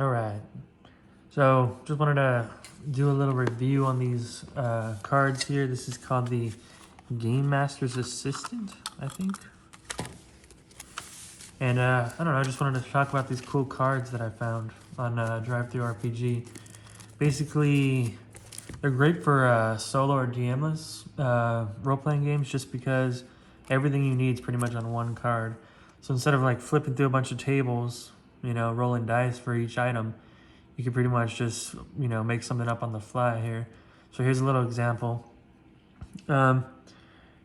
All right, so just wanted to do a little review on these cards here. This is called the GameMaster's Assistant, I think. And I don't know, I just wanted to talk about these cool cards that I found on Drive-Thru RPG. Basically, they're great for solo or GMLess role-playing games just because everything you need is pretty much on one card. So instead of like flipping through a bunch of tables, you know, rolling dice for each item, you can pretty much just, you know, make something up on the fly here. So here's a little example.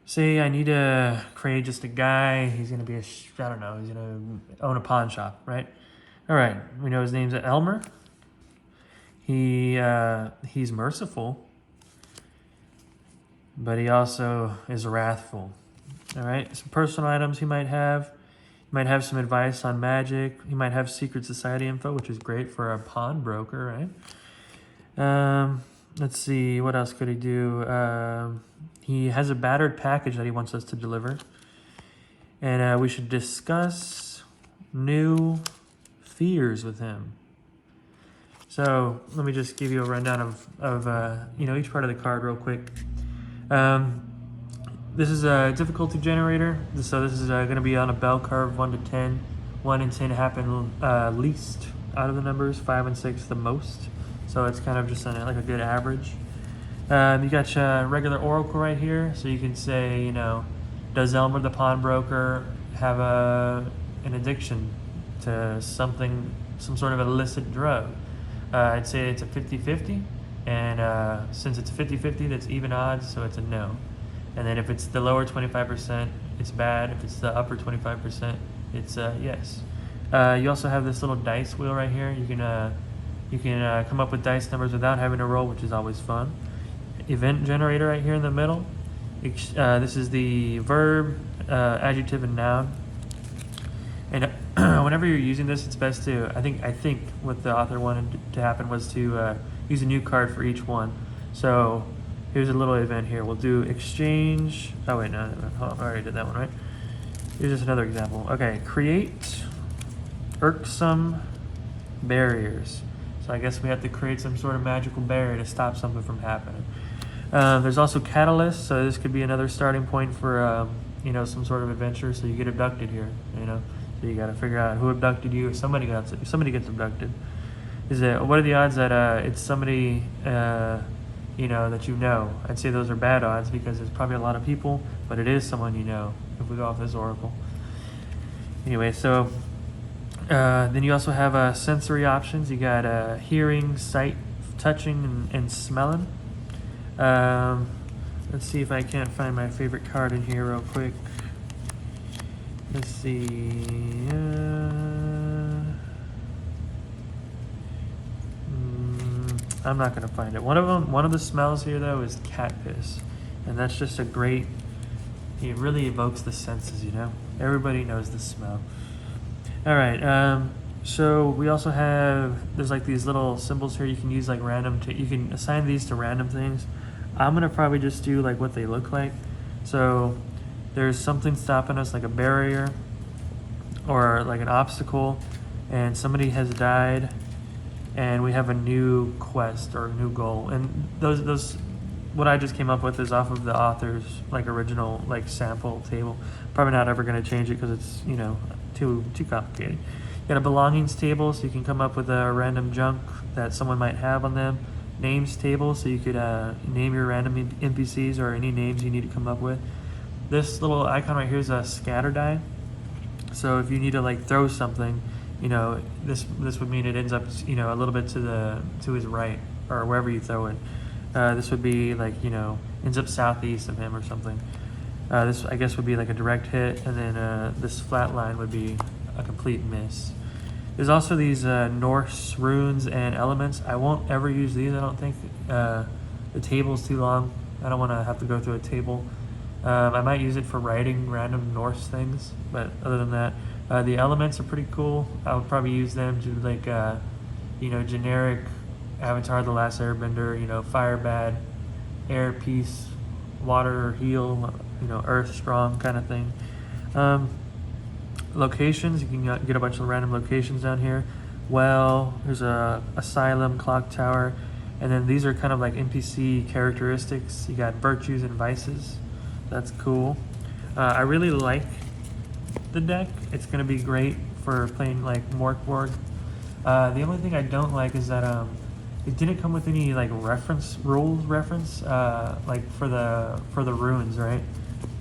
Say I need to create just a guy. He's going to be I don't know, he's going to own a pawn shop, right? All right, we know his name's Elmer. He's merciful, but he also is wrathful. All right, some personal items he might have. He might have some advice on magic. He might have secret society info, which is great for a pawnbroker, right? Let's see, what else could he do? He has a battered package that he wants us to deliver. And we should discuss new fears with him. So let me just give you a rundown of you know, each part of the card real quick. This is a difficulty generator. So this is going to be on a bell curve, 1 to 10. 1 and 10 happen least out of the numbers, 5 and 6 the most. So it's kind of just like a good average. You got your regular oracle right here. So you can say, you know, does Elmer the pawnbroker have an addiction to something, some sort of illicit drug? I'd say it's a 50-50. And since it's 50-50, that's even odds, so it's a no. And then if it's the lower 25%, it's bad. If it's the upper 25%, it's yes. You also have this little dice wheel right here. You can come up with dice numbers without having to roll, which is always fun. Event generator right here in the middle. This is the verb, adjective, and noun. And whenever you're using this, it's best to, I think what the author wanted to happen was to use a new card for each one. So here's a little event here. We'll do exchange. Oh wait, no, hold on, I already did that one, right? Here's just another example. Okay, create irksome barriers. So I guess we have to create some sort of magical barrier to stop something from happening. There's also catalyst, so this could be another starting point for you know, some sort of adventure. So you get abducted here, you know. So you got to figure out who abducted you. If somebody gets abducted, what are the odds that it's somebody you know, that you know? I'd say those are bad odds because there's probably a lot of people, but it is someone you know if we go off this oracle. Anyway, so then you also have sensory options. You got hearing, sight, touching, and smelling. Let's see if I can't find my favorite card in here real quick. Let's see. I'm not gonna find it. One of the smells here though is cat piss, and that's just a great. It really evokes the senses, you know. Everybody knows the smell. All right. So we also have, there's like these little symbols here. You can use like random. You can assign these to random things. I'm gonna probably just do like what they look like. So there's something stopping us, like a barrier or like an obstacle, and somebody has died, and we have a new quest or a new goal. And those what I just came up with is off of the author's like original like sample table. Probably not ever gonna change it because it's, you know, too complicated. You got a belongings table, so you can come up with a random junk that someone might have on them. Names table, so you could name your random NPCs or any names you need to come up with. This little icon right here is a scatter die. So if you need to like throw something, you know, this would mean it ends up, you know, a little bit to his right or wherever you throw it. This would be like, you know, ends up southeast of him or something. This I guess would be like a direct hit, and then this flat line would be a complete miss. There's also these Norse runes and elements. I won't ever use these, I don't think. The table's too long. I don't want to have to go through a table. I might use it for writing random Norse things, but other than that, the elements are pretty cool. I would probably use them to like, you know, generic Avatar: The Last Airbender, you know, fire bad, air peace, water heal, you know, earth strong kind of thing. Locations, you can get a bunch of random locations down here. well. There's a asylum, clock tower, and then these are kind of like NPC characteristics. You got virtues and vices. That's cool. I really like the deck. It's gonna be great for playing like Morkborg. The only thing I don't like is that it didn't come with any like rules reference like for the runes, right?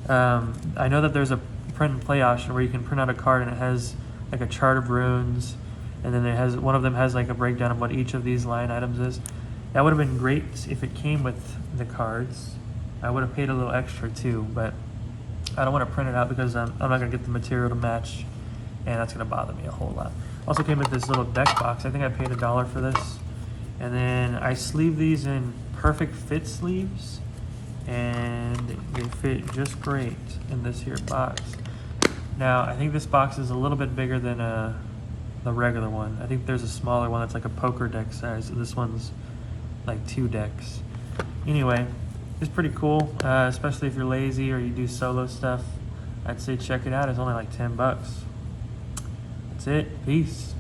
I know that there's a print and play option where you can print out a card and it has like a chart of runes, and then it has one of them has like a breakdown of what each of these line items is. That would have been great if it came with the cards. I would have paid a little extra too, but I don't want to print it out because I'm not going to get the material to match, and that's going to bother me a whole lot. Also came with this little deck box. I think I paid $1 for this. And then I sleeve these in perfect fit sleeves, and they fit just great in this here box. Now, I think this box is a little bit bigger than the regular one. I think there's a smaller one that's like a poker deck size. This one's like 2 decks. Anyway, it's pretty cool, especially if you're lazy or you do solo stuff. I'd say check it out. It's only like $10. That's it. Peace.